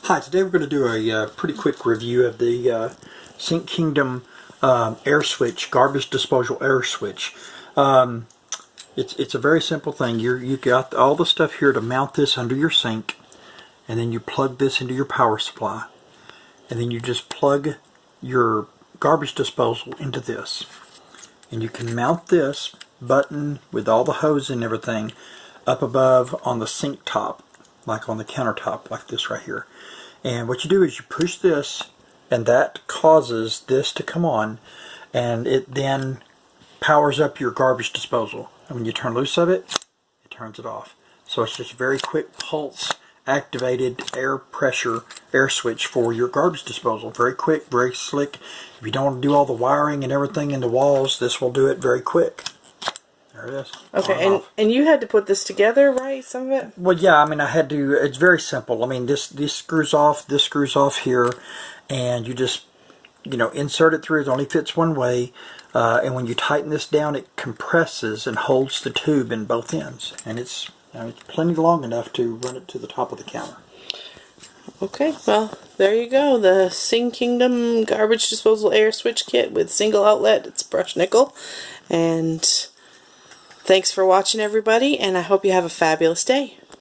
Hi, today we're going to do a pretty quick review of the Sinkingdom air switch, garbage disposal air switch. It's a very simple thing. You got all the stuff here to mount this under your sink, and then you plug this into your power supply, and then you just plug your garbage disposal into this. And you can mount this button with all the hose and everything up above on the sink top, like on the countertop, like this right here. And what you do is you push this, and that causes this to come on, and it then powers up your garbage disposal. And when you turn loose of it, it turns it off. So it's just a very quick pulse activated air pressure air switch for your garbage disposal. Very quick, very slick. If you don't want to do all the wiring and everything in the walls, this will do it very quick. There it is. Okay, and you had to put this together, right? Some of it? Well, yeah, I mean, I had to. It's very simple. I mean, this screws off, this screws off here, and you just, insert it through. It only fits one way, and when you tighten this down, it compresses and holds the tube in both ends, and it's plenty long enough to run it to the top of the counter. Okay, well, there you go. The Sinkingdom garbage disposal air switch kit with single outlet. It's brushed nickel, and thanks for watching, everybody, and I hope you have a fabulous day.